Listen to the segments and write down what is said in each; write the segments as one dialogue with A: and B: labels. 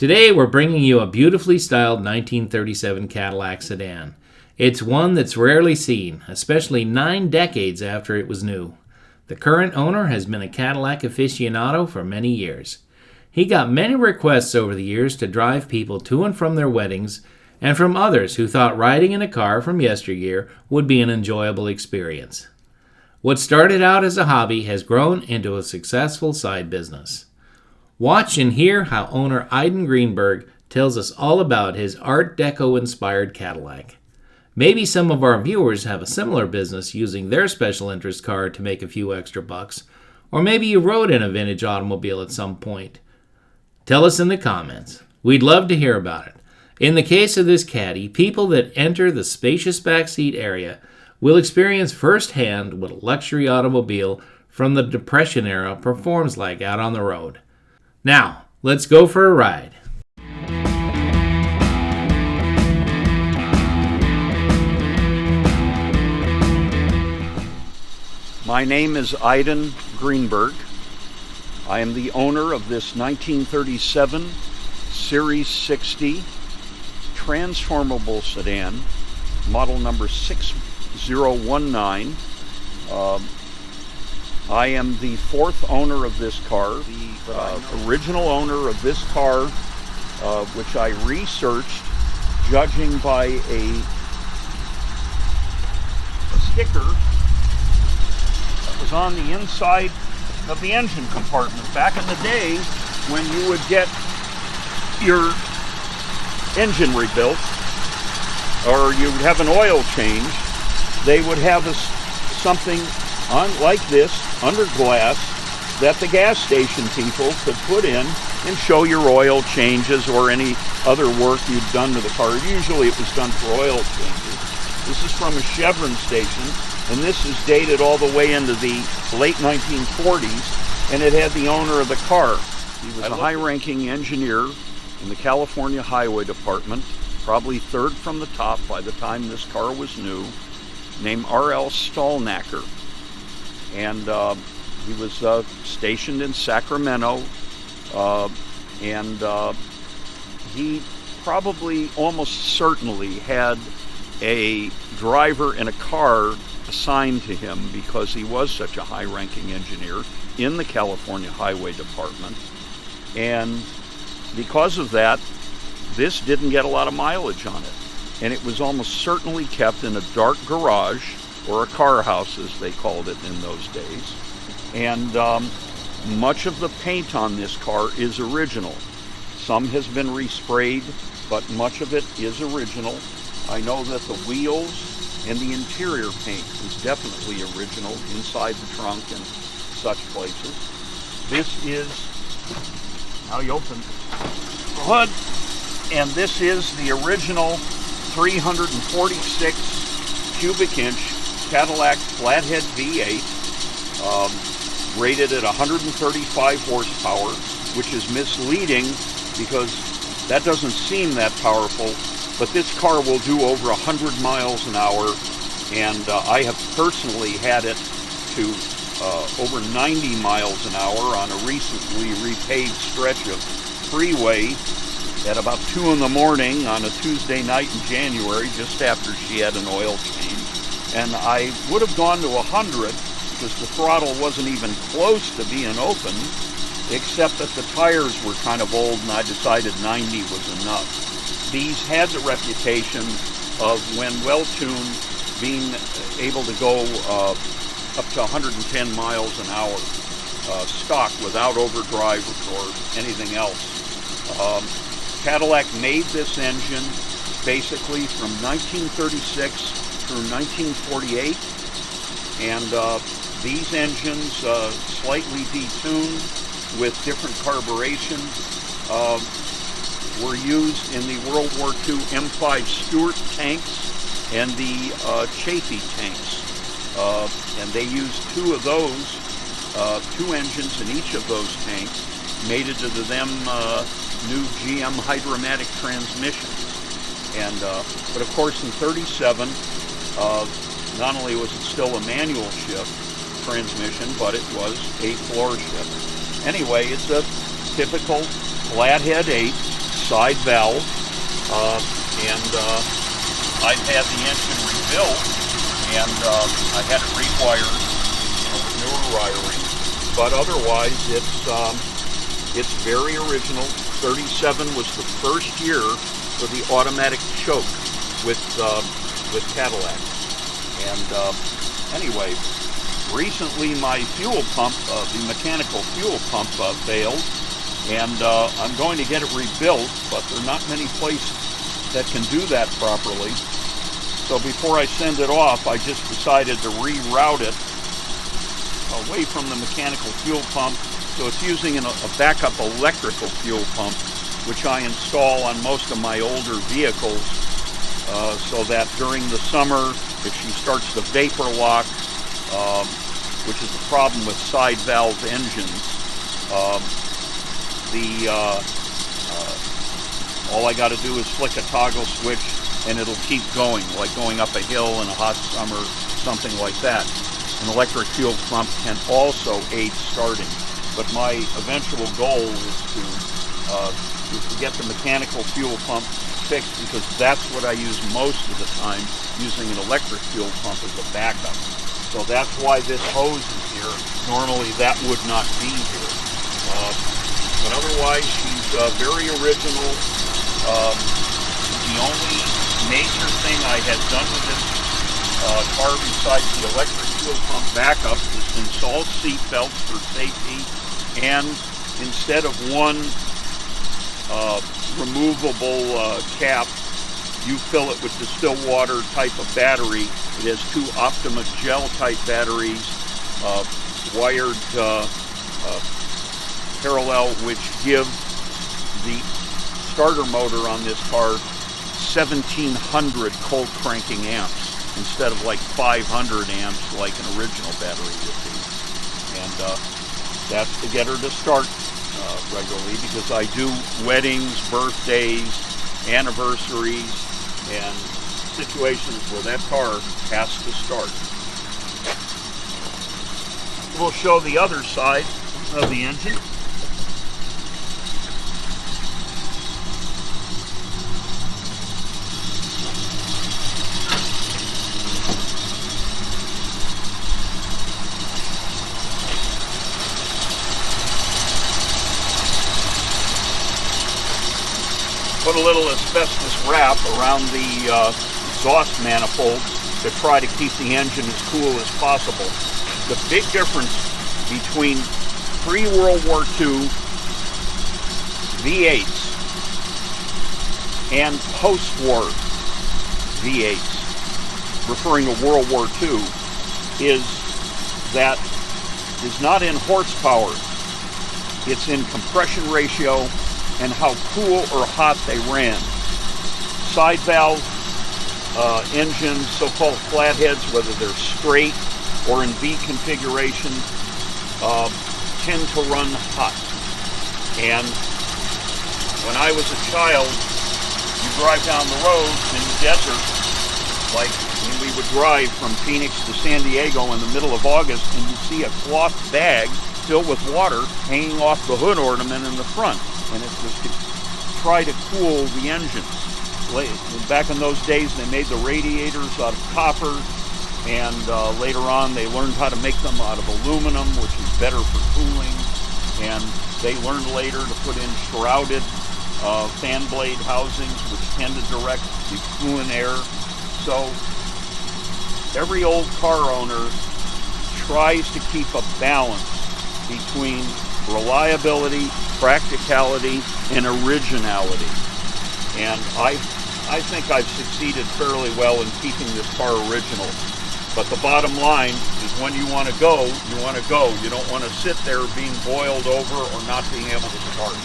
A: Today we're bringing you a beautifully styled 1937 Cadillac sedan. It's one that's rarely seen, especially 9 decades after it was new. The current owner has been a Cadillac aficionado for many years. He got many requests over the years to drive people to and from their weddings, and from others who thought riding in a car from yesteryear would be an enjoyable experience. What started out as a hobby has grown into a successful side business. Watch and hear how owner Idan Greenberg tells us all about his Art Deco-inspired Cadillac. Maybe some of our viewers have a similar business using their special interest car to make a few extra bucks, or maybe you rode in a vintage automobile at some point. Tell us in the comments. We'd love to hear about it. In the case of this Caddy, people that enter the spacious backseat area will experience firsthand what a luxury automobile from the Depression era performs like out on the road. Now, let's go for a ride.
B: My name is Idan Greenberg. I am the owner of this 1937 Series 60 transformable sedan, model number 6019. I am the 4th owner of this car, the original owner of this car, which I researched, judging by a sticker that was on the inside of the engine compartment. Back in the day, when you would get your engine rebuilt, or you would have an oil change, they would have something on like this under glass that the gas station people could put in and show your oil changes or any other work you'd done to the car. Usually it was done for oil changes. This is from a Chevron station, and this is dated all the way into the late 1940s, and it had the owner of the car. He was a high-ranking engineer in the California Highway Department, probably 3rd from the top by the time this car was new, named R.L. Stallnacker. And he was stationed in Sacramento, and he probably almost certainly had a driver in a car assigned to him because he was such a high-ranking engineer in the California Highway Department. And because of that, this didn't get a lot of mileage on it. And it was almost certainly kept in a dark garage, or a car house as they called it in those days. And much of the paint on this car is original. Some has been resprayed, but much of it is original. I know that the wheels and the interior paint is definitely original inside the trunk and such places. This is, now you open the hood, and this is the original 346 cubic inch Cadillac flathead V8, rated at 135 horsepower, which is misleading because that doesn't seem that powerful, but this car will do over 100 miles an hour, and I have personally had it to over 90 miles an hour on a recently repaved stretch of freeway at about 2 in the morning on a Tuesday night in January, just after she had an oil change. And I would have gone to 100 because the throttle wasn't even close to being open, except that the tires were kind of old and I decided 90 was enough. These had the reputation of, when well-tuned, being able to go up to 110 miles an hour stock without overdrive or anything else. Cadillac made this engine basically from 1936 through 1948, and these engines, slightly detuned with different carburation, were used in the World War II M5 Stuart tanks and the Chaffee tanks, and they used 2 of those, 2 engines in each of those tanks, mated to them new GM hydromatic transmissions. And but of course in 37, not only was it still a manual shift transmission, but it was a floor shift. Anyway, it's a typical flathead 8, side valve, and I've had the engine rebuilt, and I had it rewired, with newer wiring. But otherwise, it's very original. 37 was the first year for the automatic choke with Cadillac. And anyway, recently my fuel pump, the mechanical fuel pump, failed, and I'm going to get it rebuilt, but there are not many places that can do that properly. So before I send it off, I just decided to reroute it away from the mechanical fuel pump. So it's using a backup electrical fuel pump, which I install on most of my older vehicles, so that during the summer, if she starts to vapor lock, which is a problem with side valve engines, all I got to do is flick a toggle switch and it'll keep going, like going up a hill in a hot summer, something like that. An electric fuel pump can also aid starting, but my eventual goal is to get the mechanical fuel pump fixed, because that's what I use most of the time, using an electric fuel pump as a backup. So that's why this hose is here. Normally that would not be here. But otherwise, she's very original. The only major thing I had done with this car besides the electric fuel pump backup is install seat belts for safety, and instead of one removable cap, you fill it with distilled water type of battery. It has two Optima gel type batteries, wired parallel, which give the starter motor on this car 1,700 cold cranking amps instead of like 500 amps like an original battery would be. And that's to get her to start regularly, because I do weddings, birthdays, anniversaries, and situations where that car has to start. We'll show the other side of the engine. Put a little asbestos wrap around the exhaust manifold to try to keep the engine as cool as possible. The big difference between pre-World War II V8s and post-war V8s, referring to World War II, is that is not in horsepower. It's in compression ratio and how cool or hot they ran. Side valve engines, so-called flatheads, whether they're straight or in V configuration, tend to run hot. And when I was a child, you drive down the road in the desert, like when we would drive from Phoenix to San Diego in the middle of August, and you'd see a cloth bag filled with water hanging off the hood ornament in the front. And it was to try to cool the engines. Back in those days, they made the radiators out of copper, and later on they learned how to make them out of aluminum, which is better for cooling. And they learned later to put in shrouded fan blade housings, which tend to direct the coolant air. So every old car owner tries to keep a balance between reliability, practicality, and originality. And I think I've succeeded fairly well in keeping this car original. But the bottom line is, when you want to go, you want to go. You don't want to sit there being boiled over or not being able to start.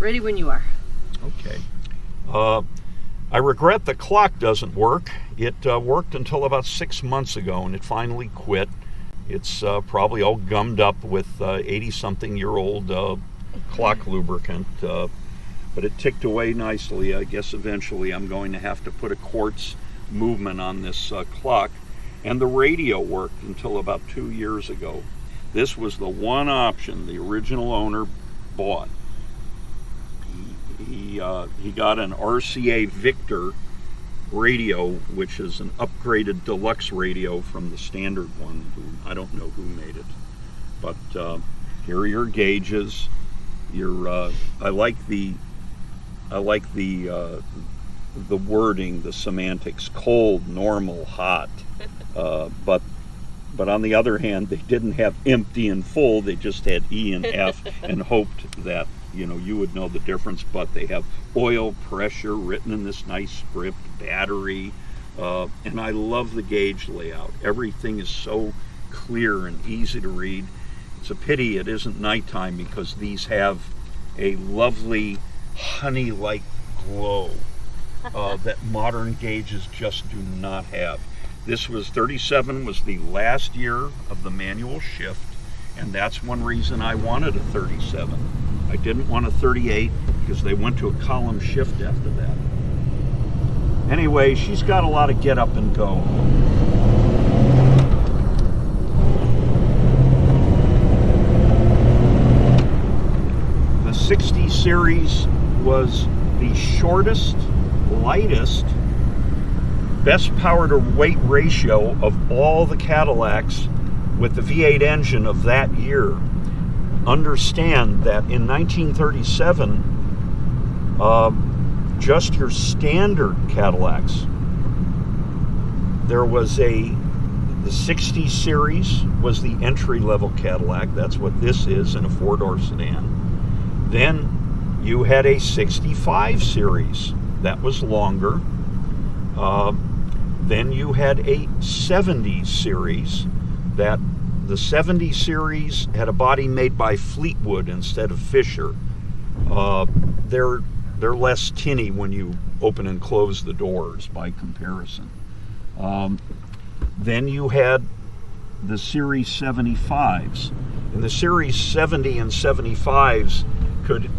C: Ready when you are.
B: Okay. I regret the clock doesn't work. It worked until about 6 months ago, and it finally quit. It's probably all gummed up with 80-something-year-old clock lubricant, but it ticked away nicely. I guess eventually I'm going to have to put a quartz movement on this clock. And the radio worked until about 2 years ago. This was the one option the original owner bought. He got an RCA Victor radio, which is an upgraded deluxe radio from the standard one. I don't know who made it, but here are your gauges. I like the wording, the semantics: cold, normal, hot. But on the other hand, they didn't have empty and full. They just had E and F, and hoped that you would know the difference. But they have oil pressure written in this nice script, battery, and I love the gauge layout. Everything is so clear and easy to read. It's a pity it isn't nighttime, because these have a lovely honey-like glow that modern gauges just do not have. This was 37 was the last year of the manual shift, and that's one reason I wanted a 37. I didn't want a 38 because they went to a column shift after that. Anyway, she's got a lot of get up and go. The 60 Series was the shortest, lightest, best power to weight ratio of all the Cadillacs with the V8 engine of that year. Understand that in 1937, just your standard Cadillacs, there was the 60 Series was the entry-level Cadillac. That's what this is in a four-door sedan. Then you had a 65 Series. That was longer. Then you had a 70 Series. That the 70 Series had a body made by Fleetwood instead of Fisher. They're less tinny when you open and close the doors by comparison. Then you had the Series 75s. And the Series 70 and 75s could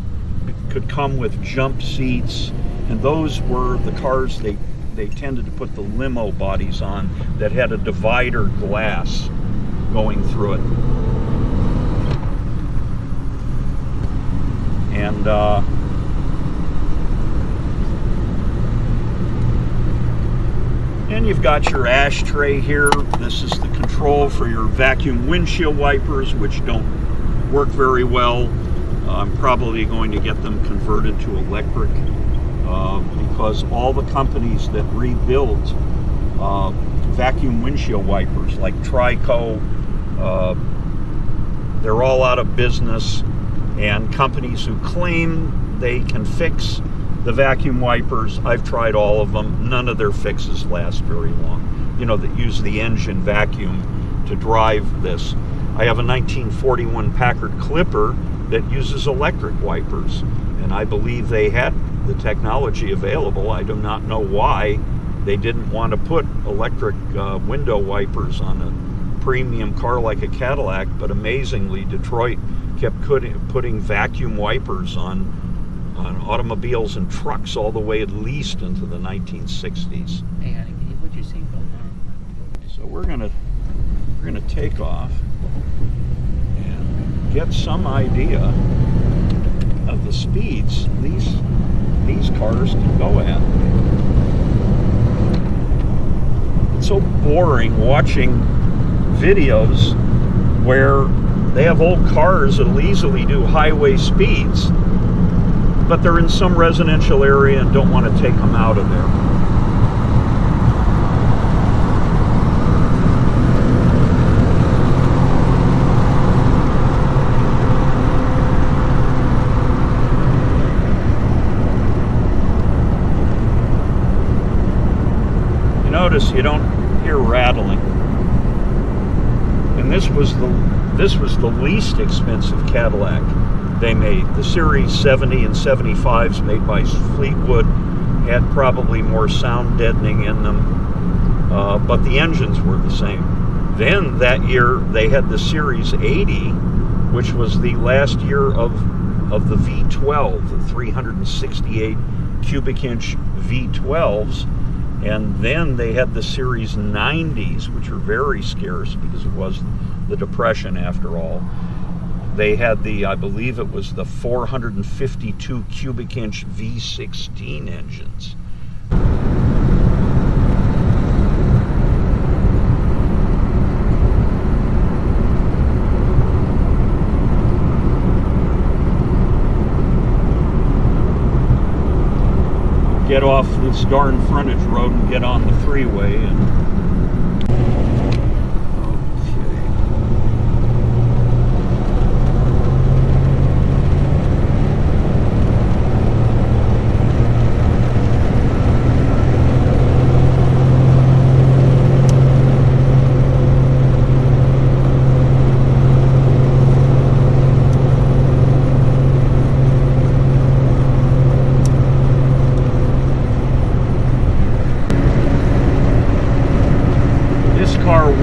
B: come with jump seats, and those were the cars they tended to put the limo bodies on that had a divider glass going through it. And you've got your ashtray here. This is the control for your vacuum windshield wipers, which don't work very well. I'm probably going to get them converted to electric because all the companies that rebuilt vacuum windshield wipers, like Trico, they're all out of business, and companies who claim they can fix the vacuum wipers, I've tried all of them. None of their fixes last very long. That use the engine vacuum to drive this. I have a 1941 Packard Clipper that uses electric wipers, and I believe they had the technology available. I do not know why they didn't want to put electric window wipers on a premium car like a Cadillac, but amazingly Detroit kept putting vacuum wipers on automobiles and trucks all the way at least into the 1960s.
C: Hey, honey, can you put your seatbelt on?
B: So we're gonna take off and get some idea of the speeds these cars can go at. It's so boring watching videos where they have old cars that'll easily do highway speeds, but they're in some residential area and don't want to take them out of there. Notice you don't hear rattling. And this was the least expensive Cadillac they made. The Series 70 and 75s made by Fleetwood had probably more sound deadening in them, but the engines were the same. Then that year they had the Series 80, which was the last year of the V12, the 368 cubic inch V12s, and then they had the Series 90s, which were very scarce because it was the Depression after all. They had I believe it was the 452 cubic inch V16 engines. Get off this darn frontage road and get on the freeway and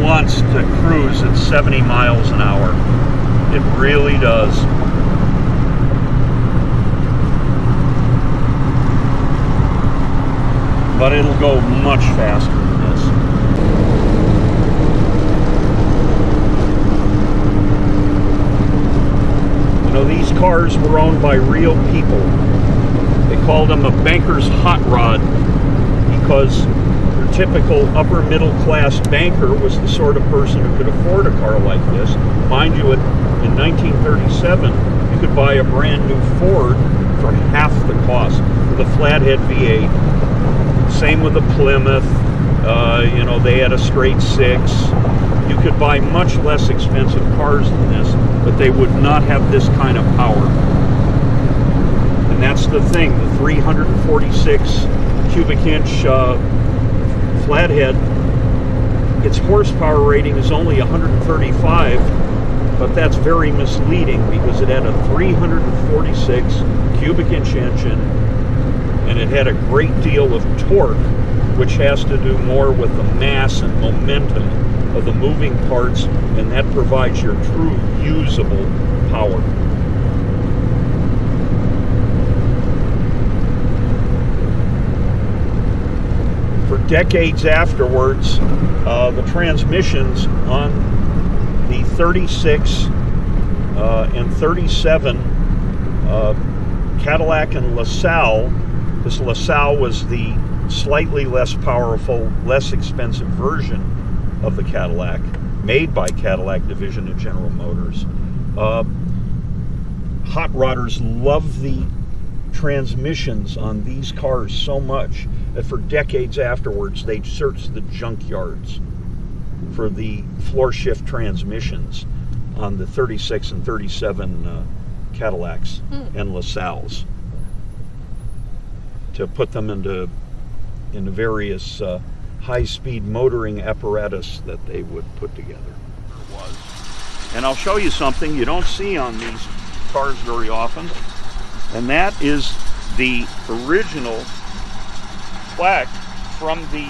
B: wants to cruise at 70 miles an hour. It really does. But it'll go much faster than this. You know, these cars were owned by real people. They called them a banker's hot rod because typical upper middle class banker was the sort of person who could afford a car like this. Mind you, in 1937, you could buy a brand new Ford for half the cost with a flathead V8. Same with the Plymouth. You know, they had a straight six. You could buy much less expensive cars than this, but they would not have this kind of power. And that's the thing, the 346 cubic inch flathead, its horsepower rating is only 135, but that's very misleading because it had a 346 cubic inch engine and it had a great deal of torque, which has to do more with the mass and momentum of the moving parts, and that provides your true usable power. For decades afterwards, the transmissions on the 36 and 37 Cadillac and LaSalle, this LaSalle was the slightly less powerful, less expensive version of the Cadillac, made by Cadillac Division of General Motors. Hot rodders love the transmissions on these cars so much that for decades afterwards they'd search the junkyards for the floor shift transmissions on the 36 and 37 Cadillacs and LaSalles to put them into various high-speed motoring apparatus that they would put together. And I'll show you something you don't see on these cars very often, and that is the original plaque from the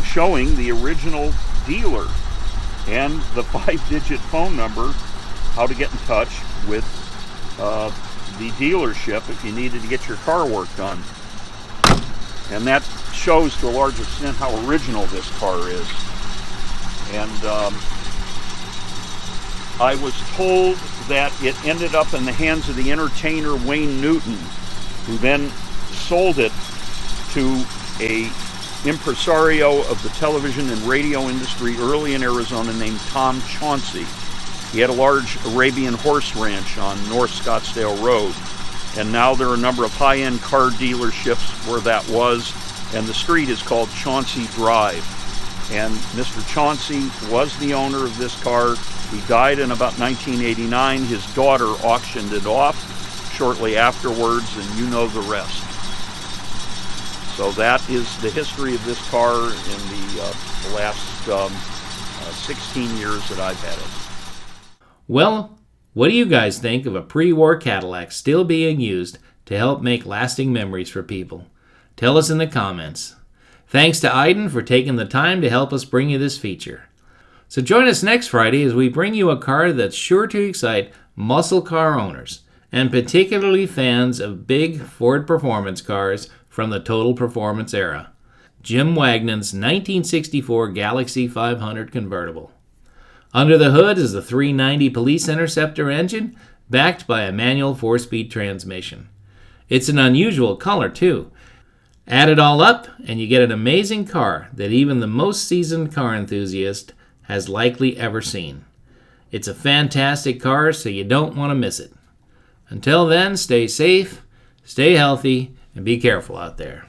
B: showing the original dealer and the 5-digit phone number, how to get in touch with the dealership if you needed to get your car work done. And that shows to a large extent how original this car is. And I was told that it ended up in the hands of the entertainer Wayne Newton, who then sold it to a impresario of the television and radio industry early in Arizona named Tom Chauncey. He had a large Arabian horse ranch on North Scottsdale Road, and now there are a number of high-end car dealerships where that was, and the street is called Chauncey Drive. And Mr. Chauncey was the owner of this car. He died in about 1989. His daughter auctioned it off shortly afterwards, and you know the rest. So that is the history of this car in the last 16 years that I've had it.
A: Well, What do you guys think of a pre-war Cadillac still being used to help make lasting memories for people? Tell us in the comments. Thanks to Idan for taking the time to help us bring you this feature. So join us next Friday as we bring you a car that's sure to excite muscle car owners, and particularly fans of big Ford performance cars from the Total Performance era. Jim Wagnon's 1964 Galaxie 500 convertible. Under the hood is the 390 Police Interceptor engine, backed by a manual 4-speed transmission. It's an unusual color, too. Add it all up, and you get an amazing car that even the most seasoned car enthusiast has likely ever seen. It's a fantastic car, so you don't want to miss it. Until then, stay safe, stay healthy, and be careful out there.